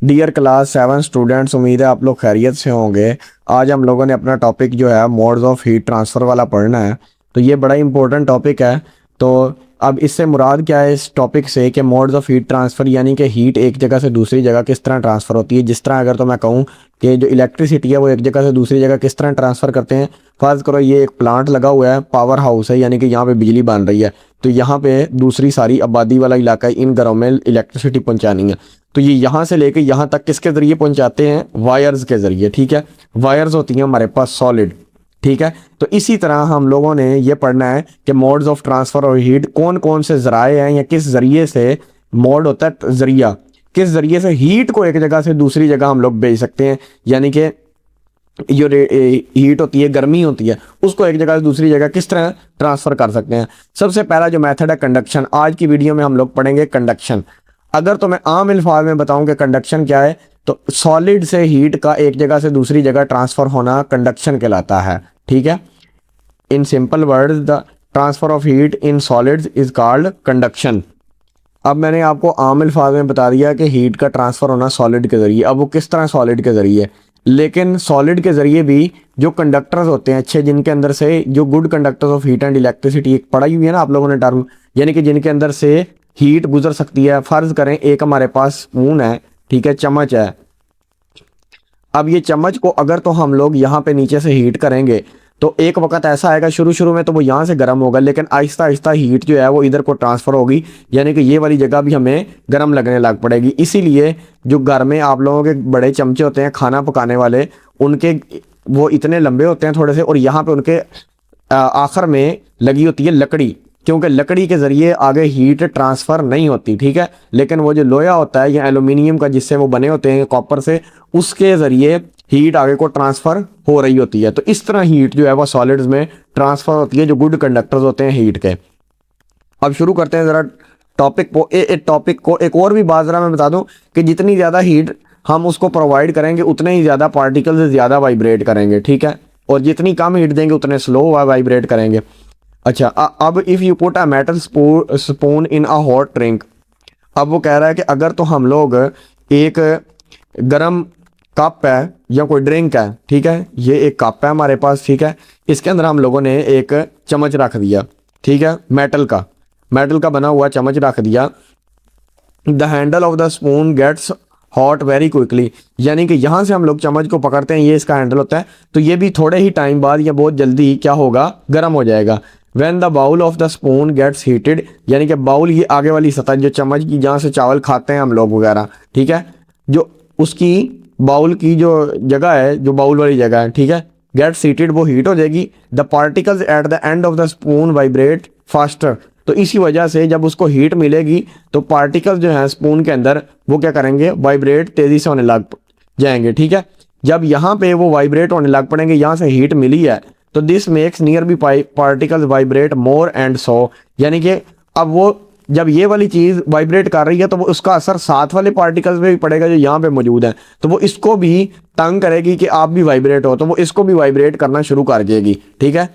Dear class 7 students, उम्मीद है आप लोग खैरियत से होंगे। आज हम लोगों ने अपना टॉपिक जो है मोड्स ऑफ हीट ट्रांसफ़र वाला पढ़ना है। तो ये बड़ा इंपॉर्टेंट टॉपिक है। तो अब इससे मुराद क्या है इस टॉपिक से कि मोड्स ऑफ हीट ट्रांसफ़र यानी कि हीट एक जगह से दूसरी जगह किस तरह ट्रांसफ़र होती है। जिस तरह अगर तो मैं कहूँ कि जो इलेक्ट्रिसिटी है वो एक जगह से दूसरी जगह किस तरह ट्रांसफ़र करते हैं। फ़र्ज़ करो ये एक प्लांट लगा हुआ है, पावर हाउस है, यानी कि यहाँ पे बिजली बन रही है। तो यहाँ पे दूसरी सारी आबादी वाला इलाका है, इन घरों में इलेक्ट्रिसिटी पहुँचानी है। तो ये यहाँ से लेके यहाँ तक किसके ज़रिए पहुँचाते हैं? वायर्स के ज़रिए। ठीक है, वायर्स होती हैं हमारे पास सॉलिड। ठीक है, तो इसी तरह हम लोगों ने ये पढ़ना है कि मोड्स ऑफ ट्रांसफ़र और हीट कौन कौन से ज़राए हैं या किस ज़रिए से मोड होता है, ज़रिया किस ज़रिए से हीट को एक जगह से दूसरी जगह हम लोग भेज सकते हैं। यानी कि जो हीट होती है, गर्मी होती है, उसको एक जगह से दूसरी जगह किस तरह ट्रांसफ़र कर सकते हैं। सबसे पहला जो मेथड है कंडक्शन। आज की वीडियो में हम लोग पढ़ेंगे कंडक्शन। अगर तो मैं आम अल्फाज में बताऊं कि कंडक्शन क्या है, तो सॉलिड से हीट का एक जगह से दूसरी जगह ट्रांसफ़र होना कंडक्शन कहलाता है। ठीक है, in simple words the transfer of heat in solids is called conduction. अब मैंने आपको आम अल्फाज में बता दिया कि हीट का ट्रांसफ़र होना सॉलिड के ज़रिए। अब वो किस तरह सॉलिड के ज़रिए, लेकिन सॉलिड के ज़रिए भी जो कंडक्टर्स होते हैं अच्छे, जिनके अंदर से जो good conductors of heat and electricity, एक पढ़ाई हुई है ना आप लोगों ने टर्म, यानी कि जिनके अंदर से हीट गुजर सकती है। फ़र्ज़ करें एक हमारे पास स्पून है, ठीक है, चम्मच है। अब ये चम्मच को अगर तो हम लोग यहाँ पे नीचे से हीट करेंगे तो एक वक्त ऐसा आएगा, शुरू शुरू में तो वो यहाँ से गर्म होगा, लेकिन आहिस्ता आहिस्ता हीट जो है वो इधर को ट्रांसफ़र होगी, यानी कि ये वाली जगह भी हमें गर्म लगने लग पड़ेगी। इसीलिए जो घर में आप लोगों के बड़े चमचे होते हैं खाना पकाने वाले, उनके वो इतने लंबे होते हैं थोड़े से, और यहाँ पे उनके आखिर में लगी होती है लकड़ी, क्योंकि लकड़ी के ज़रिए आगे हीट ट्रांसफ़र नहीं होती। ठीक है, लेकिन वो जो लोहा होता है या एल्यूमिनियम का जिससे वो बने होते हैं कॉपर से, उसके ज़रिए हीट आगे को ट्रांसफ़र हो रही होती है। तो इस तरह हीट जो है वो सॉलिड्स में ट्रांसफ़र होती है, जो गुड कंडक्टर्स होते हैं हीट के। अब शुरू करते हैं ज़रा टॉपिक को। टॉपिक को एक और भी बात ज़रा मैं बता दूं कि जितनी ज़्यादा हीट हम उसको प्रोवाइड करेंगे उतने ही ज़्यादा पार्टिकल्स ज़्यादा वाइब्रेट करेंगे। ठीक है, और जितनी कम हीट देंगे उतने स्लो वाइब्रेट करेंगे। अच्छा, अब if you put a metal spoon in a hot drink. अब वो कह रहा है कि अगर तो हम लोग एक गरम कप है या कोई ड्रिंक है, ठीक है, ये एक कप है हमारे पास, ठीक है, इसके अंदर हम लोगों ने एक चम्मच रख दिया, ठीक है, मेटल का बना हुआ चम्मच रख दिया। The handle of the spoon gets hot very quickly, यानी कि यहाँ से हम लोग चम्मच को पकड़ते हैं, ये इसका हैंडल होता है, तो ये भी थोड़े ही टाइम बाद या बहुत जल्दी क्या होगा, गर्म हो जाएगा। When the bowl of the spoon gets heated, यानी कि बाउल ये आगे वाली सतह जो चम्मच की जहाँ से चावल खाते हैं हम लोग वगैरह, ठीक है, जो उसकी बाउल की जो जगह है, जो बाउल वाली जगह है, ठीक है, गेट्स हीटेड, वो हीट हो जाएगी। The particles at the end of the spoon vibrate faster, तो इसी वजह से जब उसको हीट मिलेगी तो पार्टिकल्स जो हैं स्पून के अंदर वो क्या करेंगे, वाइब्रेट तेज़ी से होने लग जाएंगे। ठीक है, जब यहाँ पे वो वाइब्रेट होने लग पड़ेंगे, यहाँ से हीट मिली है, तो this makes nearby particles vibrate more and so, यानी कि अब वो जब ये वाली चीज़ वाइब्रेट कर रही है तो वो उसका असर साथ वाले पार्टिकल्स पे भी पड़ेगा जो यहाँ पे मौजूद हैं, तो वो इसको भी तंग करेगी कि आप भी वाइब्रेट हो, तो वो इसको भी वाइब्रेट करना शुरू कर देगी। ठीक है,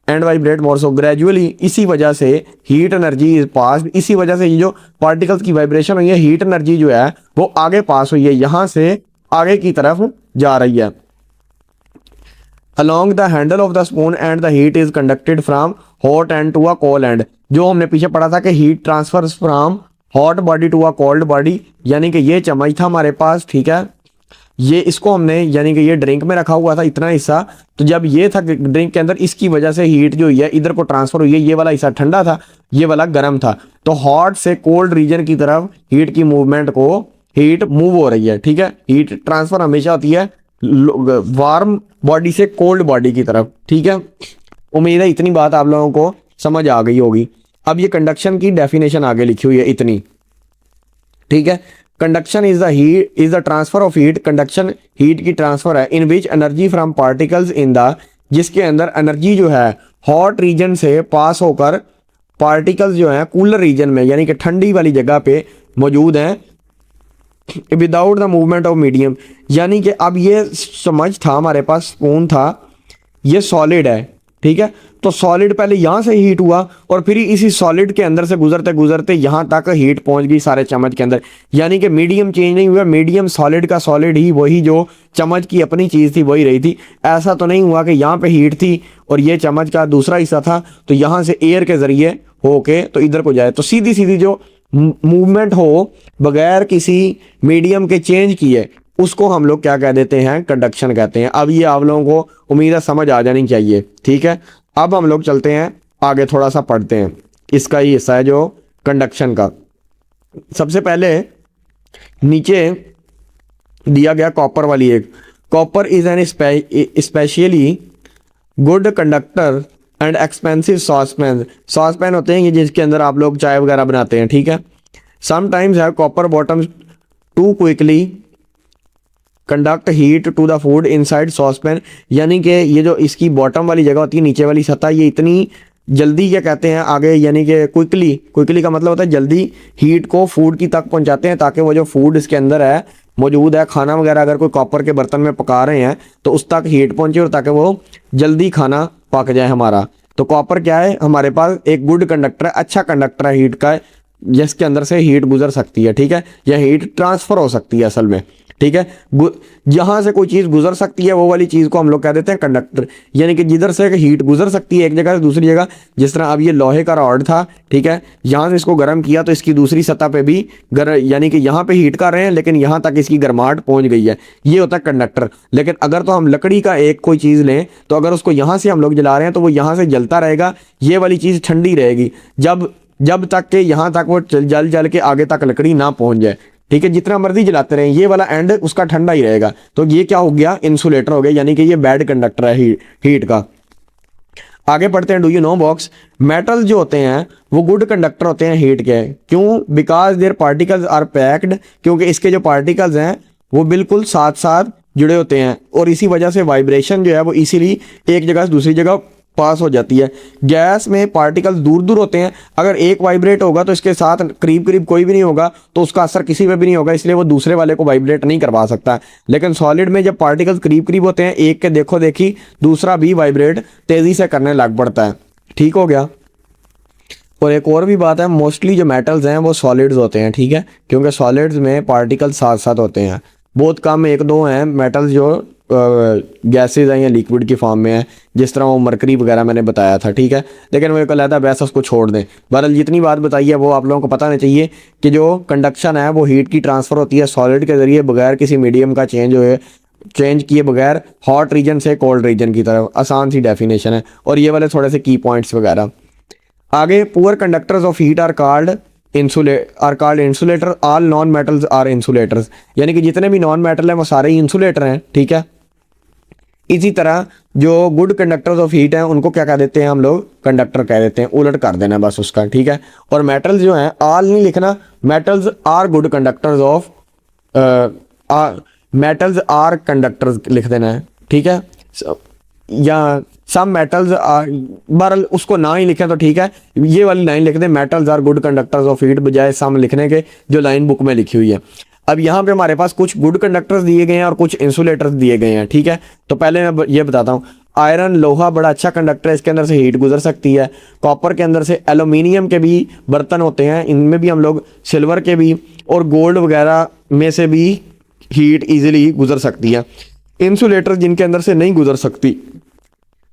and vibrate more so gradually, इसी वजह से हीट एनर्जी इज पास, इसी वजह से ये जो पार्टिकल्स की वाइब्रेशन हुई है, हीट एनर्जी जो है वो आगे पास हुई है, यहाँ से आगे की तरफ जा रही है। along the handle of the spoon and the heat is conducted from hot end to a cold end, जो हमने पीछे पढ़ा था कि heat transfers from hot body to a cold body, यानी कि ये चम्मच था हमारे पास, ठीक है, ये इसको हमने यानी कि ये ड्रिंक में रखा हुआ था इतना हिस्सा, तो जब ये था ड्रिंक के अंदर, इसकी वजह से हीट जो हुई है इधर को ट्रांसफर हुई है, ये वाला हिस्सा ठंडा था, ये वाला गर्म था, तो हॉट से कोल्ड रीजन की तरफ हीट की मूवमेंट को, हीट मूव हो रही है। ठीक है, हीट ट्रांसफर हमेशा होती है वार्म बॉडी से कोल्ड बॉडी की तरफ। ठीक है, उम्मीद है इतनी बात आप लोगों को समझ आ गई होगी। अब ये कंडक्शन की डेफिनेशन आगे लिखी हुई है इतनी, ठीक है, conduction is the heat is the transfer of heat, conduction heat की ट्रांसफर है, in which energy from particles in the, जिसके अंदर एनर्जी जो है हॉट रीजन से पास होकर पार्टिकल्स जो हैं कूलर रीजन में, यानी कि ठंडी वाली जगह पे मौजूद हैं, without the movement of medium, यानी कि अब ये चम्मच था हमारे पास, स्पून था, ये सॉलिड है, ठीक है, तो सॉलिड पहले यहाँ से हीट हुआ और फिर इसी सॉलिड के अंदर से गुजरते गुजरते यहाँ तक हीट पहुँच गई सारे चम्मच के अंदर। यानी कि मीडियम चेंज नहीं हुआ, मीडियम सॉलिड का सॉलिड ही वही जो चम्मच की अपनी चीज़ थी वही रही थी। ऐसा तो नहीं हुआ कि यहाँ पे हीट थी और ये चम्मच का दूसरा हिस्सा था तो यहाँ से एयर के ज़रिए होके तो इधर को जाए। तो सीधी सीधी जो मूवमेंट हो बगैर किसी मीडियम के चेंज किए उसको हम लोग क्या कह देते हैं, कंडक्शन कहते हैं। अब ये आप लोगों को उम्मीद है समझ आ जानी चाहिए, ठीक है। अब हम लोग चलते हैं आगे, थोड़ा सा पढ़ते हैं, इसका ही हिस्सा है जो कंडक्शन का। सबसे पहले नीचे दिया गया कॉपर वाली एक, copper is an specially good conductor and expensive saucepan. Saucepan होते हैं ये जिसके अंदर आप लोग चाय वगैरह बनाते हैं, ठीक है। Sometimes have copper bottoms to quickly conduct heat to the food inside saucepan. यानी कि ये जो इसकी बॉटम वाली जगह होती है, नीचे वाली सतह, ये इतनी जल्दी क्या कहते हैं आगे, यानी कि क्विकली का मतलब होता है जल्दी हीट को फूड की तक पहुंचाते हैं ताकि वो जो फूड इसके अंदर है मौजूद है, खाना वगैरह अगर कोई कॉपर के बर्तन में पका रहे हैं तो उस तक हीट पहुंचे और ताकि वो जल्दी खाना पक जाए हमारा। तो कॉपर क्या है, हमारे पास एक गुड कंडक्टर है, अच्छा कंडक्टर है हीट का, जिसके अंदर से हीट गुजर सकती है, ठीक है, या हीट ट्रांसफ़र हो सकती है असल में, ठीक है। जहाँ से कोई चीज़ गुजर सकती है वो वाली चीज़ को हम लोग कह देते हैं कंडक्टर। यानी कि जिधर से हीट गुजर सकती है एक जगह से दूसरी जगह, जिस तरह अब ये लोहे का रॉड था, ठीक है, यहाँ से इसको गर्म किया तो इसकी दूसरी सतह पे भी यानी कि यहाँ पे हीट कर रहे हैं लेकिन यहाँ तक इसकी गर्माहट पहुँच गई है, ये होता है कंडक्टर। लेकिन अगर तो हम लकड़ी का एक कोई चीज़ लें तो अगर उसको यहाँ से हम लोग जला रहे हैं तो वो यहाँ से जलता रहेगा, ये वाली चीज़ ठंडी रहेगी जब तक के यहाँ तक वो जल के आगे तक लकड़ी ना पहुँच जाए, ठीक है। जितना मर्जी जलाते रहें ये वाला एंड उसका ठंडा ही रहेगा। तो ये क्या हो गया, इंसुलेटर हो गया, यानी कि ये बैड कंडक्टर है हीट का। आगे पढ़ते हैं, do you know box, metal जो होते हैं वो गुड कंडक्टर होते हैं हीट के। क्यों? Because their particles are packed, क्योंकि इसके जो पार्टिकल्स हैं वो बिल्कुल साथ साथ जुड़े होते हैं और इसी वजह से वाइब्रेशन जो है वो इसीलिए एक जगह से दूसरी जगह पास हो जाती है। गैस में पार्टिकल्स दूर दूर होते हैं, अगर एक वाइब्रेट होगा तो इसके साथ करीब कोई भी नहीं होगा तो उसका असर किसी पे भी नहीं होगा, इसलिए वो दूसरे वाले को वाइब्रेट नहीं करवा सकता। लेकिन सॉलिड में जब पार्टिकल्स करीब होते हैं, एक के देखो देखी दूसरा भी वाइब्रेट तेज़ी से करने लग पड़ता है, ठीक हो गया। और एक और भी बात है, मोस्टली जो मेटल्स हैं वो सॉलिड्स होते हैं, ठीक है, क्योंकि सॉलिड्स में पार्टिकल्स साथ साथ होते हैं। बहुत कम एक दो हैं मेटल्स जो गैसेज हैं या लिक्विड की फॉर्म में है, जिस तरह वो मरकरी वगैरह मैंने बताया था, ठीक है। लेकिन वो एक अलग वैसा उसको छोड़ दें। बहरहाल जितनी बात बताई है वो आप लोगों को पता नहीं चाहिए कि जो कंडक्शन है वो हीट की ट्रांसफ़र होती है सॉलिड के ज़रिए बगैर किसी मीडियम का चेंज किए बगैर हॉट रीजन से कोल्ड रीजन की तरफ। आसान सी डेफिनेशन है और ये वाले थोड़े से की पॉइंट्स वगैरह। आगे, poor conductors of heat are called insulator, all non metals are insulators. यानी कि जितने भी नॉन मेटल हैं वो सारे ही इंसुलेटर हैं, ठीक है। इसी तरह जो गुड कंडक्टर्स ऑफ हीट हैं उनको क्या कह देते हैं हम लोग, कंडक्टर कह देते हैं, उलट कर देना बस उसका, ठीक है। और मेटल्स जो हैं ऑल नहीं लिखना, metals are good conductors of, metals are conductors लिख देना है, ठीक है। या सम मेटल्स आर, बहरहाल उसको ना ही लिखें तो ठीक है, ये वाली लाइन लिख दें, metals are good conductors of heat, बजाय सम लिखने के जो लाइन बुक में लिखी हुई है। अब यहाँ पे हमारे पास कुछ गुड कंडक्टर्स दिए गए हैं और कुछ इंसुलेटर्स दिए गए हैं, ठीक है। तो पहले मैं ये बताता हूँ, आयरन लोहा बड़ा अच्छा कंडक्टर है, इसके अंदर से हीट गुजर सकती है। कॉपर के अंदर से, एल्यूमिनियम के भी बर्तन होते हैं, इनमें भी हम लोग, सिल्वर के भी और गोल्ड वगैरह में से भी हीट ईजिली गुजर सकती है। इंसुलेटर जिनके अंदर से नहीं गुजर सकती,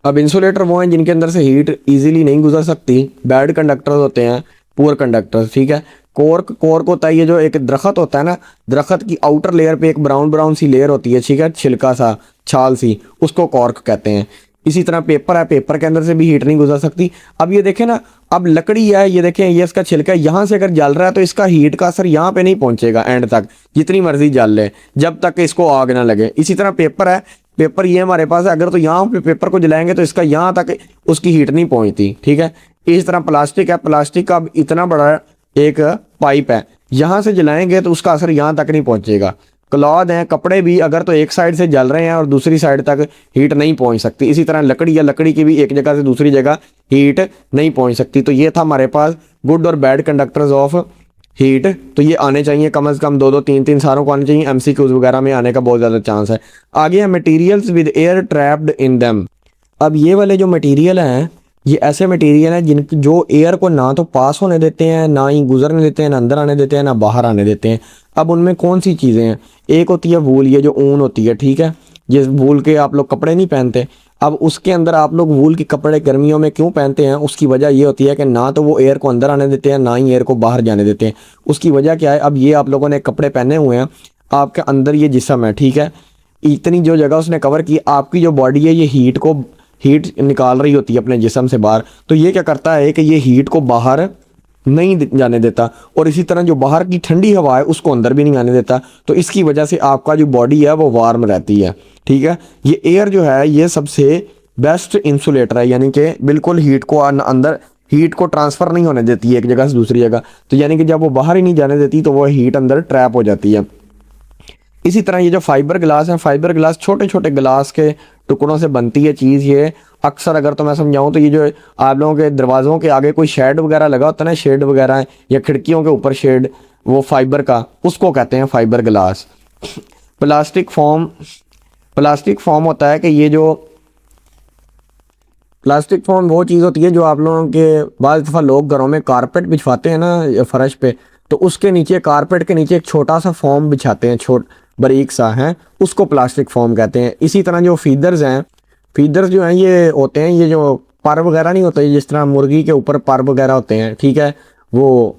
अब इंसुलेटर वो हैं जिनके अंदर से हीट ईजिली नहीं गुजर सकती, बैड कंडक्टर्स होते हैं, पुअर कंडक्टर्स, ठीक है। कॉर्क होता है, ये जो एक दरख्त होता है ना, दरख्त की आउटर लेयर पे एक ब्राउन सी लेयर होती है, ठीक है, छिलका सा, छाल सी, उसको कॉर्क कहते हैं। इसी तरह पेपर है, पेपर के अंदर से भी हीट नहीं गुजर सकती। अब ये देखें ना, अब लकड़ी है, ये देखें, ये इसका छिलका है, यहाँ से अगर जल रहा है तो इसका हीट का असर यहाँ पे नहीं पहुँचेगा एंड तक, जितनी मर्जी जल ले, जब तक इसको आग ना लगे। इसी तरह पेपर है, पेपर ये हमारे पास है, अगर तो यहाँ पे पेपर को जलाएंगे तो इसका यहाँ तक उसकी हीट नहीं पहुँचती, ठीक है। इस तरह प्लास्टिक है, प्लास्टिक का इतना बड़ा एक पाइप है, यहाँ से जलाएंगे तो उसका असर यहाँ तक नहीं पहुँचेगा। क्लॉथ हैं, कपड़े भी, अगर तो एक साइड से जल रहे हैं और दूसरी साइड तक हीट नहीं पहुँच सकती। इसी तरह लकड़ी या लकड़ी की भी एक जगह से दूसरी जगह हीट नहीं पहुँच सकती। तो ये था हमारे पास गुड और बैड कंडक्टर्स ऑफ हीट। तो ये आने चाहिए कम से कम 2-2, 3-3 सालों को आने चाहिए, MCQs वगैरह में आने का बहुत ज़्यादा चांस है। आगे है materials with air trapped in them. अब ये वाले जो मटेरियल हैं ये ऐसे मटेरियल हैं जिन जो एयर को ना तो पास होने देते हैं, ना ही गुजरने देते हैं, ना अंदर आने देते हैं, ना बाहर आने देते हैं। अब उनमें कौन सी चीज़ें हैं? एक होती है वूल, ये जो ऊन होती है, ठीक है, जिस वूल के आप लोग कपड़े नहीं पहनते। अब उसके अंदर आप लोग वूल के कपड़े गर्मियों में क्यों पहनते हैं? उसकी वजह ये होती है कि ना तो वो एयर को अंदर आने देते हैं, ना ही एयर को बाहर जाने देते हैं। उसकी वजह क्या है? अब ये आप लोगों ने कपड़े पहने हुए हैं, आपके अंदर ये जिस्म है, ठीक है, इतनी जो जगह उसने कवर की, आपकी जो बॉडी है ये हीट निकाल रही होती है अपने जिस्म से बाहर। तो ये क्या करता है कि ये हीट को बाहर नहीं जाने देता, और इसी तरह जो बाहर की ठंडी हवा है उसको अंदर भी नहीं आने देता। तो इसकी वजह से आपका जो बॉडी है वो वार्म रहती है, ठीक है। ये एयर जो है ये सबसे बेस्ट इंसुलेटर है, यानी कि बिल्कुल हीट को अंदर, हीट को ट्रांसफ़र नहीं होने देती है एक जगह से दूसरी जगह। तो यानी कि जब वो बाहर ही नहीं जाने देती तो वो हीट अंदर ट्रैप हो जाती है। इसी तरह ये जो फाइबर ग्लास है, फाइबर ग्लास छोटे छोटे ग्लास के टुकड़ों से बनती है चीज़। ये अक्सर अगर तो मैं समझाऊँ तो ये जो आप लोगों के दरवाज़ों के आगे कोई शेड वगैरह लगा होता है ना, शेड वगैरह है, या खिड़कियों के ऊपर शेड, वो फाइबर का, उसको कहते हैं फाइबर ग्लास। प्लास्टिक फॉर्म होता है कि ये जो प्लास्टिक फॉर्म वो चीज़ होती है जो आप लोगों के बाज़ दफ़ा लोग घरों में कारपेट बिछवाते हैं ना फर्श पे, तो उसके नीचे, कारपेट के नीचे एक छोटा सा फॉर्म बिछाते हैं, बारीक सा है, उसको प्लास्टिक फॉर्म कहते हैं। इसी तरह जो फीदर्स हैं, फीदर्स जो हैं ये होते हैं, ये जो पर वगैरह नहीं होते, जिस तरह मुर्गी के ऊपर पर वगैरह होते हैं, ठीक है, वो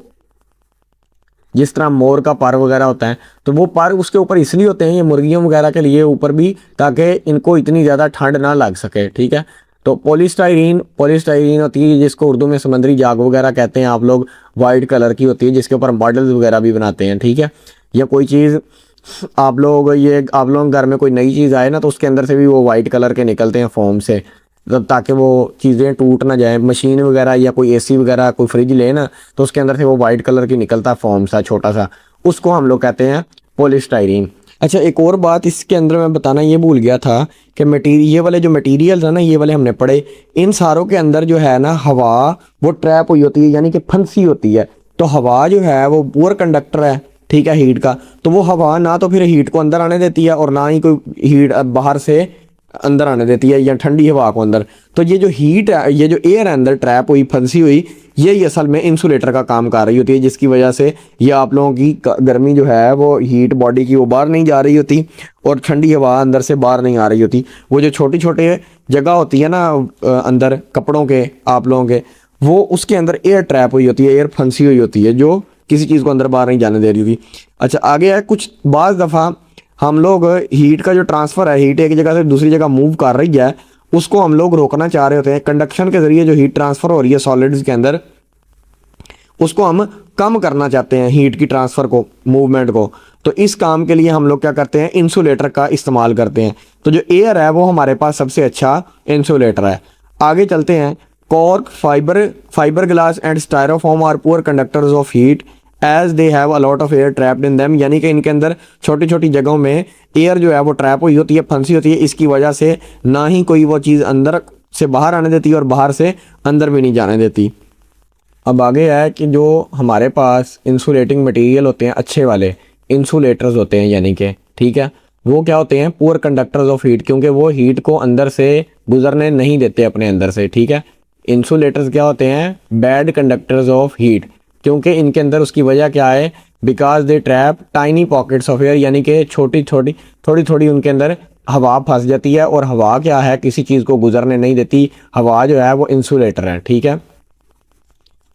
जिस तरह मोर का पर वगैरह होता है, तो वो पर उसके ऊपर इसलिए होते हैं ये मुर्गियों वगैरह के लिए ऊपर भी, ताकि इनको इतनी ज़्यादा ठंड ना लग सके, ठीक है। तो पॉलीस्टाइरीन होती है जिसको उर्दू में समंदरी जाग वगैरह कहते हैं आप लोग, वाइट कलर की होती है, जिसके ऊपर मॉडल्स वगैरह भी बनाते हैं, ठीक है। या कोई चीज़ आप लोग घर में कोई नई चीज़ आए ना, तो उसके अंदर से भी वो वाइट कलर के निकलते हैं फॉर्म से, तब ताकि वो चीज़ें टूट ना जाए। मशीन वगैरह या कोई एसी वगैरह, कोई फ्रिज ले ना, तो उसके अंदर से वो वाइट कलर की निकलता फॉर्म सा छोटा सा, उसको हम लोग कहते हैं पॉलीस्टाइरीन। अच्छा, एक और बात इसके अंदर मैं बताना ये भूल गया था कि ये वाले जो मटेरियल्स है ना, ये वाले हमने पढ़े, इन सारों के अंदर जो है ना हवा वो ट्रैप हुई होती है, यानी कि फंसी होती है। तो हवा जो है वो पुअर कंडक्टर है, ठीक है, हीट का। तो वो हवा ना तो फिर हीट को अंदर आने देती है, और ना ही कोई हीट बाहर से अंदर आने देती है, या ठंडी हवा को अंदर। तो ये जो हीट है, ये जो एयर है अंदर ट्रैप हुई, फंसी हुई, यही असल में इंसुलेटर का काम कर रही होती है, जिसकी वजह से ये आप लोगों की गर्मी जो है वो हीट बॉडी की वो बाहर नहीं जा रही होती, और ठंडी हवा अंदर से बाहर नहीं आ रही होती। वो जो छोटी छोटे जगह होती है ना अंदर कपड़ों के आप लोगों के, वो उसके अंदर एयर ट्रैप हुई होती है, एयर फंसी हुई होती है, जो किसी चीज़ को अंदर बाहर नहीं जाने दे रही होती। अच्छा, आगे है कुछ बाज़ दफ़ा हम लोग हीट का जो ट्रांसफ़र है, हीट एक जगह से दूसरी जगह मूव कर रही है, उसको हम लोग रोकना चाह रहे होते हैं। कंडक्शन के ज़रिए जो हीट ट्रांसफ़र हो रही है सॉलिड्स के अंदर, उसको हम कम करना चाहते हैं, हीट की ट्रांसफ़र को, मूवमेंट को। तो इस काम के लिए हम लोग क्या करते हैं, इंसुलेटर का इस्तेमाल करते हैं। तो जो एयर है वो हमारे पास सबसे अच्छा इंसुलेटर है। आगे चलते हैं। Cork, fibre glass and styrofoam are poor conductors of heat as they have a lot of air trapped in them, यानी कि इनके अंदर छोटी छोटी जगहों में एयर जो है वो ट्रैप हुई होती है, फंसी होती है। इसकी वजह से ना ही कोई वो चीज़ अंदर से बाहर आने देती और बाहर से अंदर भी नहीं जाने देती। अब आगे है कि जो हमारे पास इंसुलेटिंग मटेरियल होते हैं, अच्छे वाले इंसुलेटर्स होते हैं, यानी कि ठीक है, वो क्या होते हैं, पुअर कंडक्टर्स ऑफ हीट, क्योंकि वो हीट को अंदर से गुजरने नहीं देते अपने अंदर से, ठीक है। इंसुलेटर्स क्या होते हैं, बैड कंडक्टर्स ऑफ हीट, क्योंकि इनके अंदर उसकी वजह क्या है, because they trap tiny pockets of air, यानी कि थोड़ी थोड़ी उनके अंदर हवा फंस जाती है, और हवा क्या है, किसी चीज़ को गुजरने नहीं देती। हवा जो है वो इंसुलेटर है, ठीक है।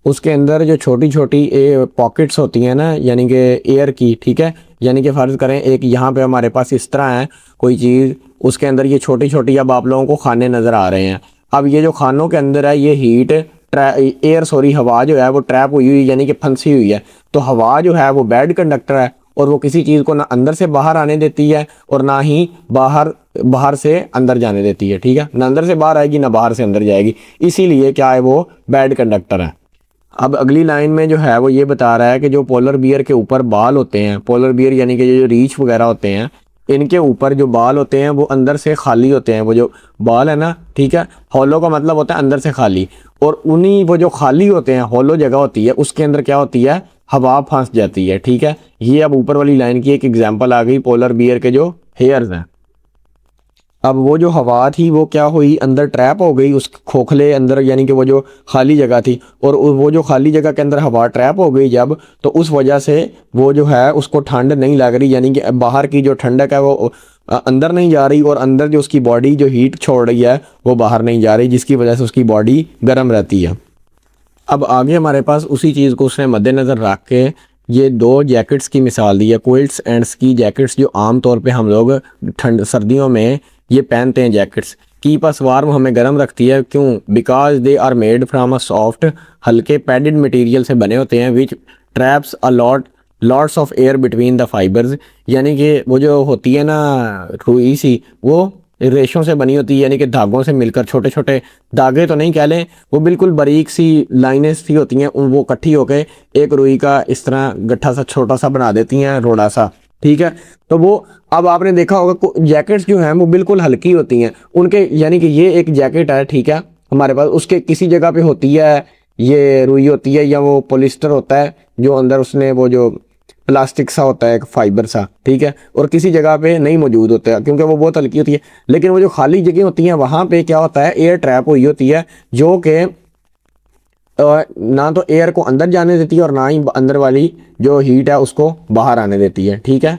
उसके अंदर जो छोटी छोटी पॉकेट्स होती हैं ना, यानी कि एयर की, ठीक है, यानी कि फ़र्ज़ करें एक यहाँ पे हमारे पास इस तरह है कोई चीज़, उसके अंदर ये छोटी छोटी, अब आप लोगों को खाने नज़र आ रहे हैं। अब ये जो खानों के अंदर है ये हवा जो है वो ट्रैप हुई, यानी कि फंसी हुई है। तो हवा जो है वो बैड कंडक्टर है, और वो किसी चीज़ को ना अंदर से बाहर आने देती है, और ना ही बाहर से अंदर जाने देती है, ठीक है। ना अंदर से बाहर आएगी, ना बाहर से अंदर जाएगी, इसीलिए क्या है, वो बैड कंडक्टर है। अब अगली लाइन में जो है वो ये बता रहा है कि जो पोलर बियर के ऊपर बाल होते हैं, पोलर बियर यानी कि जो रीछ वगैरह होते हैं, इनके ऊपर जो बाल होते हैं वो अंदर से खाली होते हैं। वो जो बाल है ना, ठीक है, हॉलो का मतलब होता है अंदर से खाली, और उन्हीं वो जो खाली होते हैं, हॉलो जगह होती है, उसके अंदर क्या होती है, हवा फंस जाती है, ठीक है। ये अब ऊपर वाली लाइन की एक एग्जाम्पल आ गई पोलर बियर के जो हेयर्स हैं। अब वो जो हवा थी वो क्या हुई, अंदर ट्रैप हो गई उस खोखले अंदर, यानी कि वो जो खाली जगह थी, और वो जो खाली जगह के अंदर हवा ट्रैप हो गई जब, तो उस वजह से वो जो है उसको ठंड नहीं लग रही, यानी कि बाहर की जो ठंडक है वो अंदर नहीं जा रही, और अंदर जो उसकी बॉडी जो हीट छोड़ रही है वो बाहर नहीं जा रही, जिसकी वजह से उसकी बॉडी गर्म रहती है। अब आगे हमारे पास उसी चीज़ को उसने मद्देनज़र रख के ये दो जैकेट्स की मिसाल दी है, क्विल्ट्स एंड स्की जैकेट्स, जो आम तौर पे हम लोग ठंड सर्दियों में ये पहनते हैं जैकेट्स। कीप अस वार्म, हमें गर्म रखती है, क्यों? Because they are made from a soft, हल्के पैडेड मटेरियल से बने होते हैं, which traps a lots of air between the fibres, यानी कि वो जो होती है ना रुई सी, वो रेशों से बनी होती है, यानी कि धागों से मिलकर, छोटे छोटे धागे तो नहीं कह लें, वो बिल्कुल बारीक सी लाइनें सी होती हैं, वो इकट्ठी होकर एक रुई का इस तरह गट्ठा सा छोटा सा बना देती हैं, रोड़ा सा, ठीक है। तो वो अब आपने देखा होगा जैकेट्स जो हैं वो बिल्कुल हल्की होती हैं उनके, यानी कि ये एक जैकेट है, ठीक है, हमारे पास उसके किसी जगह पे होती है ये रुई होती है, या वो पॉलिस्टर होता है जो अंदर उसने वो जो प्लास्टिक सा होता है एक फाइबर सा, ठीक है, और किसी जगह पे नहीं मौजूद होता है क्योंकि वो बहुत हल्की होती है। लेकिन वो जो खाली जगह होती हैं वहाँ पे क्या होता है, एयर ट्रैप हुई होती है, जो कि ना तो एयर को अंदर जाने देती है और ना ही अंदर वाली जो हीट है उसको बाहर आने देती है, ठीक है।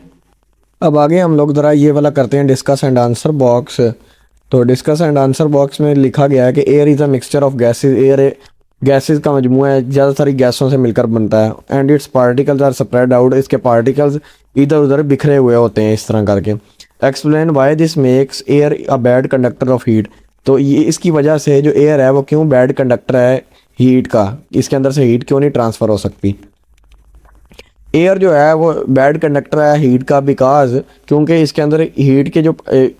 अब आगे हम लोग ज़रा ये वाला करते हैं डिस्कस एंड आंसर बॉक्स। तो डिस्कस एंड आंसर बॉक्स में लिखा गया है कि air is a mixture of gases, air gases का मजमूआ है, ज़्यादा सारी गैसों से मिलकर बनता है, and its particles are spread out, इसके पार्टिकल्स इधर उधर बिखरे हुए होते हैं इस तरह करके। Explain why this makes air a bad conductor of heat, तो ये इसकी वजह से जो एयर है वो क्यों बैड कंडक्टर है हीट का, इसके अंदर से हीट क्यों नहीं ट्रांसफ़र हो सकती। एयर जो है वो बैड कंडक्टर है हीट का, बिकॉज क्योंकि इसके अंदर हीट के जो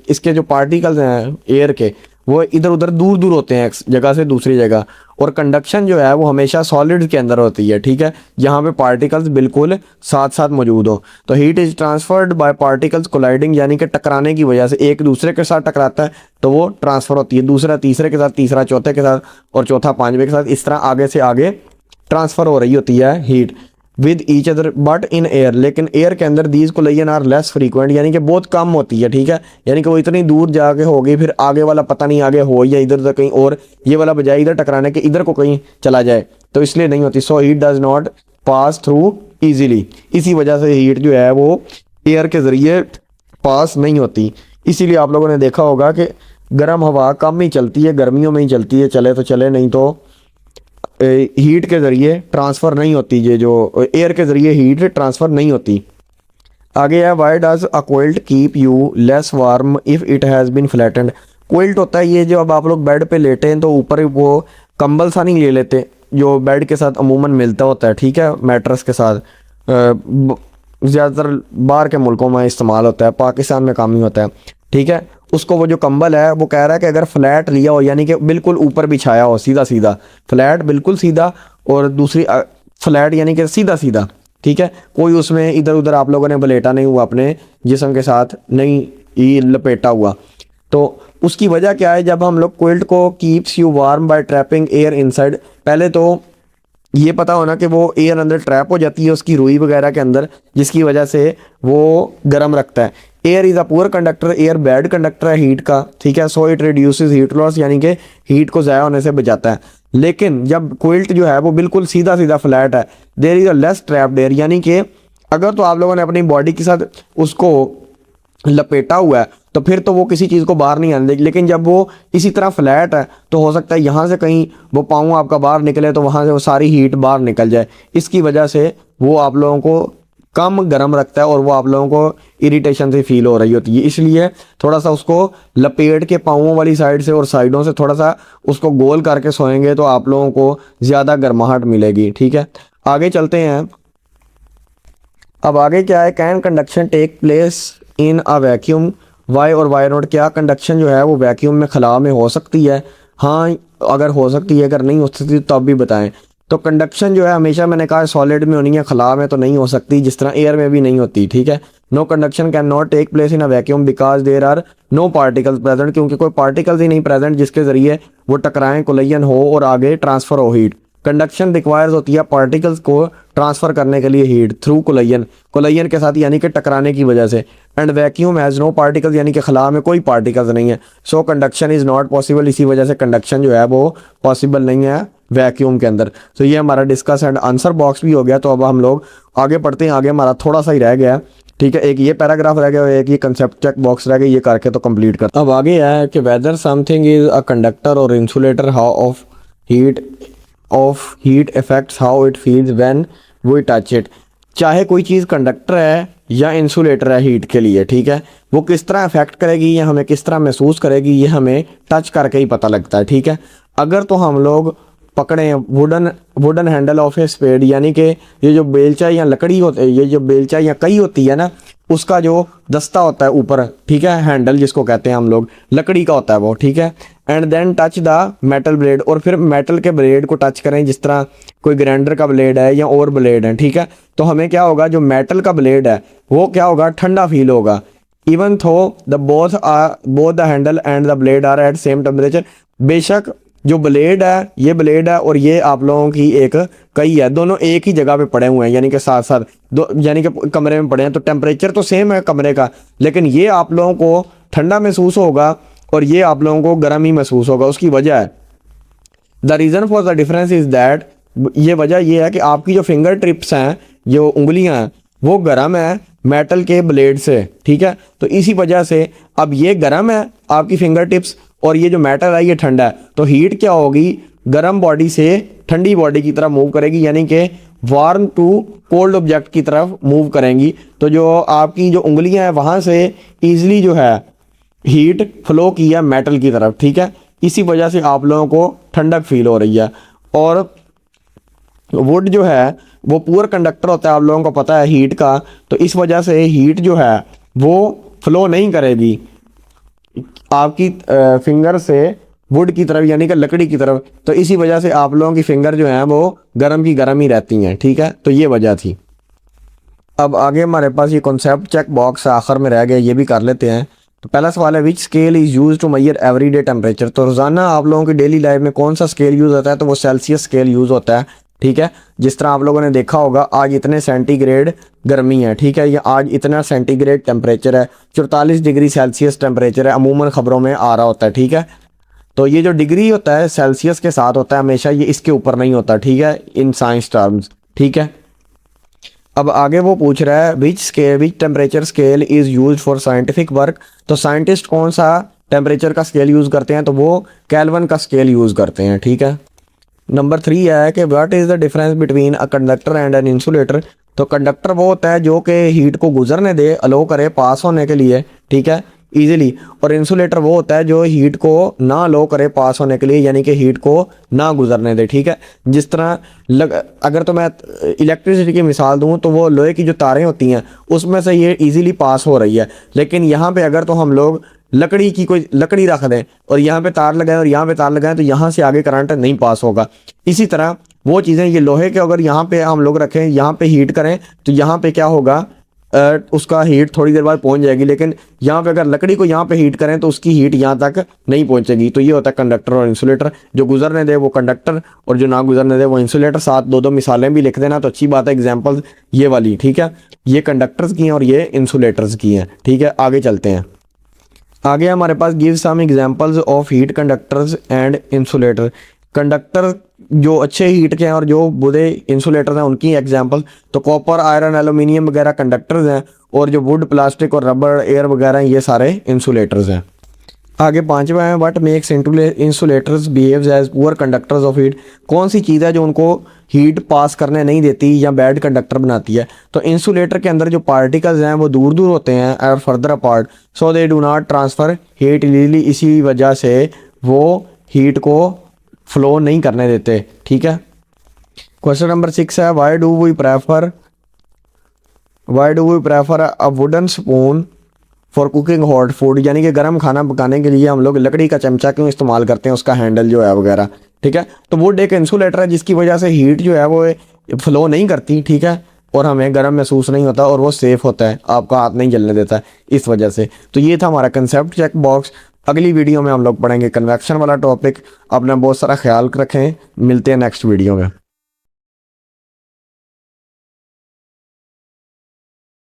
इसके जो पार्टिकल्स हैं एयर के वो इधर उधर दूर दूर होते हैं एक जगह से दूसरी जगह, और कंडक्शन जो है वो हमेशा सॉलिड के अंदर होती है, ठीक है, जहाँ पे पार्टिकल्स बिल्कुल साथ साथ मौजूद हो। तो heat is transferred by particles colliding, यानी कि टकराने की वजह से एक दूसरे के साथ टकराता है तो वो ट्रांसफ़र होती है, दूसरा तीसरे के साथ, तीसरा चौथे के साथ, और चौथा पांचवें के साथ, इस तरह आगे से आगे ट्रांसफ़र हो रही होती है heat with each other but in air, लेकिन एयर के अंदर these collision are less frequent, यानी कि बहुत कम होती है, ठीक है, यानी कि वो इतनी दूर जाके होगी फिर आगे वाला पता नहीं आगे हो या इधर उधर कहीं और, ये वाला बजाय इधर टकराने के इधर को कहीं चला जाए, तो इसलिए नहीं होती। So heat does not pass through easily, इसी वजह से हीट जो है वो एयर के ज़रिए पास नहीं होती। इसीलिए आप लोगों ने देखा होगा कि गर्म हवा कम ही चलती है, गर्मियों में ही चलती है, चले तो चले, नहीं तो हीट के ज़रिए ट्रांसफ़र नहीं होती, ये जो एयर के ज़रिए हीट ट्रांसफ़र नहीं होती। आगे है why does a quilt keep you less warm if it has been flattened. Quilt होता है ये जो अब आप लोग बेड पे लेटे हैं तो ऊपर वो कंबल सा नहीं ले लेते जो बेड के साथ अमूमन मिलता होता है, ठीक है, मैट्रेस के साथ, ज़्यादातर बाहर के मुल्कों में इस्तेमाल होता है, पाकिस्तान में कम ही होता है, ठीक है। उसको वो जो कंबल है वो कह रहा है कि अगर फ्लैट लिया हो, यानी कि बिल्कुल ऊपर बिछाया हो, सीधा सीधा, फ्लैट बिल्कुल सीधा, और दूसरी फ्लैट यानी कि सीधा सीधा, ठीक है, कोई उसमें इधर उधर आप लोगों ने बलेटा नहीं हुआ, अपने जिस्म के साथ नहीं ये लपेटा हुआ। तो उसकी वजह क्या है, जब हम लोग क्विल्ट को keeps you warm by trapping air inside, पहले तो ये पता होना कि वो एयर अंदर ट्रैप हो जाती है उसकी रुई वगैरह के अंदर, जिसकी वजह से वो गर्म रखता है। Air is a poor conductor, air bad conductor है हीट का, ठीक है, so it reduces heat loss, यानी कि हीट को ज़ाया होने से बचाता है। लेकिन जब क्विल्ट जो है वो बिल्कुल सीधा सीधा फ्लैट है, there is a less trapped air, यानी कि अगर तो आप लोगों ने अपनी बॉडी के साथ उसको लपेटा हुआ है तो फिर तो वो किसी चीज़ को बाहर नहीं आने देगी, लेकिन जब वो इसी तरह फ्लैट है तो हो सकता है यहाँ से कहीं वो पाँव आपका बाहर निकले तो वहाँ से वो सारी हीट बाहर निकल जाए, इसकी वजह से वो आप लोगों को कम गर्म रखता है और वो आप लोगों को इरिटेशन से फील हो रही होती है, इसलिए थोड़ा सा उसको लपेट के पाँवों वाली साइड से और साइडों से थोड़ा सा उसको गोल करके सोएंगे तो आप लोगों को ज़्यादा गर्माहट मिलेगी, ठीक है। आगे चलते हैं। अब आगे क्या है, can conduction take place in a vacuum, why or why not, क्या कंडक्शन जो है वो वैक्यूम में खला में हो सकती है? हाँ अगर हो सकती है, अगर नहीं हो सकती तो अब भी बताएं। तो कंडक्शन जो है हमेशा मैंने कहा सॉलिड में होनी है, खला में तो नहीं हो सकती, जिस तरह एयर में भी नहीं होती, ठीक है। No conduction can not take place in a vacuum because there are no particles present, क्योंकि कोई पार्टिकल्स ही नहीं प्रेजेंट जिसके ज़रिए वो टकराएं, कोलिजन हो और आगे ट्रांसफ़र हो हीट। कंडक्शन रिक्वायर्स होती है पार्टिकल्स को ट्रांसफ़र करने के लिए हीट थ्रू कोलिजन, कोलिजन के साथ यानी कि टकराने की वजह से। And vacuum has no particles, यानी कि खला में कोई पार्टिकल्स नहीं है। So conduction is not possible, इसी वजह से कंडक्शन जो है वो पॉसिबल नहीं है वैक्यूम के अंदर। तो ये हमारा डिस्कस एंड आंसर बॉक्स भी हो गया। तो अब हम लोग आगे पढ़ते हैं। आगे हमारा थोड़ा सा ही रह गया है, ठीक है, एक ये पैराग्राफ रह गया और एक ये कंसेप्ट चेक बॉक्स रह गया, ये करके तो कंप्लीट कर। अब आगे है कि whether something is a conductor और insulator, how of heat affects how it feels when we touch it. चाहे कोई चीज़ कंडक्टर है या इंसुलेटर है हीट के लिए, ठीक है, वो किस तरह अफेक्ट करेगी या हमें किस तरह महसूस करेगी ये हमें टच करके ही पता लगता है, ठीक है। अगर तो हम लोग पकड़े wooden handle of a spade, यानी कि ये जो बेलचा या लकड़ी होती है, ये जो बेलचा या कई होती है ना, उसका जो दस्ता होता है ऊपर, ठीक है, हैंडल जिसको कहते हैं हम लोग, लकड़ी का होता है वो, ठीक है। And then touch the metal blade, और फिर मेटल के ब्लेड को टच करें, जिस तरह कोई ग्राइंडर का ब्लेड है या और ब्लेड है, ठीक है, तो हमें क्या होगा, जो मेटल का ब्लेड है वो क्या होगा, ठंडा फील होगा। Even though the both the handle and the blade are at same temperature, बेशक जो ब्लेड है, ये ब्लेड है और ये आप लोगों की एक कई है, दोनों एक ही जगह पे पड़े हुए हैं, यानी कि साथ साथ दो, यानी कि कमरे में पड़े हैं, तो टेम्परेचर तो सेम है कमरे का, लेकिन ये आप लोगों को ठंडा महसूस होगा और ये आप लोगों को गर्म ही महसूस होगा। उसकी वजह है, the reason for the difference is that, ये वजह ये है कि आपकी जो फिंगर टिप्स हैं, जो उंगलियां हैं, वो गर्म है मेटल के ब्लेड से, ठीक है। तो इसी वजह से अब ये गर्म है आपकी फिंगर टिप्स और ये जो मेटल है ये ठंडा है, तो हीट क्या होगी, गर्म बॉडी से ठंडी बॉडी की तरफ मूव करेगी, यानी कि वार्म टू कोल्ड ऑब्जेक्ट की तरफ मूव करेंगी। तो जो आपकी जो उंगलियां हैं वहाँ से ईजिली जो है हीट फ्लो की है मेटल की तरफ, ठीक है। इसी वजह से आप लोगों को ठंडक फील हो रही है। और वुड जो है वो पुअर कंडक्टर होता है, आप लोगों को पता है हीट का, तो इस वजह से हीट जो है वो फ्लो नहीं करेगी आपकी फिंगर से वुड की तरफ, यानी कि लकड़ी की तरफ। तो इसी वजह से आप लोगों की फिंगर जो है वो गर्म की गर्म ही रहती हैं, ठीक है। तो ये वजह थी। अब आगे हमारे पास ये कॉन्सेप्ट चेक बॉक्स आखिर में रह गया, ये भी कर लेते हैं। तो पहला सवाल है, which scale is use to measure everyday temperature. तो रोज़ाना आप लोगों की डेली लाइफ में कौन सा स्केल यूज़ होता है, तो वो सेल्सियस स्केल यूज़ होता है, ठीक है। जिस तरह आप लोगों ने देखा होगा आज इतने सेंटीग्रेड गर्मी है, ठीक है, या आज इतना सेंटीग्रेड टेम्परेचर है, 44 डिग्री सेल्सियस टेम्परेचर है, अमूमन ख़बरों में आ रहा होता है, ठीक है। तो ये जो डिग्री होता है सेल्सियस के साथ होता है हमेशा, ये इसके ऊपर नहीं होता, ठीक है, इन साइंस टर्म्स, ठीक है। अब आगे वो पूछ रहा है, which temperature scale is use for scientific work. तो साइंटिस्ट कौन सा टेम्परेचर का स्केल यूज़ करते हैं, तो वो केल्विन का स्केल यूज़ करते हैं, ठीक है। नंबर 3 है कि what is the difference between a conductor and an insulator. तो कंडक्टर वो होता है जो कि हीट को गुजरने दे, अलो करे पास होने के लिए, ठीक है, ईजिली। और इंसुलेटर वो होता है जो हीट को ना अलो करे पास होने के लिए, यानी कि हीट को ना गुजरने दे, ठीक है। जिस तरह अगर तो मैं इलेक्ट्रिसिटी की मिसाल दूँ तो वो लोहे की जो तारें होती हैं उसमें से ये ईजिली पास हो रही है, लेकिन यहाँ पे अगर तो हम लोग लकड़ी की कोई लकड़ी रख दें और यहाँ पे तार लगाएं और यहाँ पे तार लगाएं तो यहाँ से आगे करंट नहीं पास होगा। इसी तरह वो चीज़ें, ये लोहे के अगर यहाँ पे हम लोग रखें, यहाँ पे हीट करें तो यहाँ पे क्या होगा, उसका हीट थोड़ी देर बाद पहुँच जाएगी, लेकिन यहाँ पे अगर लकड़ी को यहाँ पे हीट करें तो उसकी हीट यहाँ तक नहीं पहुँचेगी। तो ये होता है कंडक्टर और इंसुलेटर, जो गुजरने दे वो कंडक्टर और जो ना गुजरने दे वो इंसुलेटर। साथ दो मिसालें भी लिख देना तो अच्छी बात है, एग्जाम्पल ये वाली, ठीक है, ये कंडक्टर्स की हैं और ये इंसुलेटर्स की हैं, ठीक है। आगे चलते हैं। आगे हमारे पास give some examples of heat conductors and insulator. Conductor जो अच्छे हीट के हैं और जो बुरे इंसुलेटर हैं उनकी एग्जांपल, तो कॉपर, आयरन, एल्यूमिनियम वगैरह कंडक्टर्स हैं, और जो वुड, प्लास्टिक और रबर, एयर वगैरह ये सारे इंसुलेटर्स हैं। आगे 5वां है, what makes insulators behaves as poor conductors of heat. कौन सी चीज़ है जो उनको हीट पास करने नहीं देती या बैड कंडक्टर बनाती है। तो इंसुलेटर के अंदर जो पार्टिकल्स हैं वो दूर दूर होते हैं और further apart, so they do not transfer heat easily. इसी वजह से वो हीट को फ्लो नहीं करने देते, ठीक है। क्वेश्चन नंबर 6 है, why do we prefer a wooden spoon for cooking hot food. यानी कि गर्म खाना पकाने के लिए हम लोग लकड़ी का चमचा क्यों इस्तेमाल करते हैं, उसका हैंडल जो है वगैरह, ठीक है। तो वुड एक इंसुलेटर है जिसकी वजह से हीट जो है वो फ्लो नहीं करती, ठीक है, और हमें गर्म महसूस नहीं होता और वो सेफ़ होता है, आपका हाथ नहीं जलने देता है इस वजह से। तो ये था हमारा कंसेप्ट चेक बॉक्स। अगली वीडियो में हम लोग पढ़ेंगे कन्वेक्शन वाला टॉपिक। अपना बहुत सारा ख्याल रखें, मिलते हैं नेक्स्ट वीडियो में।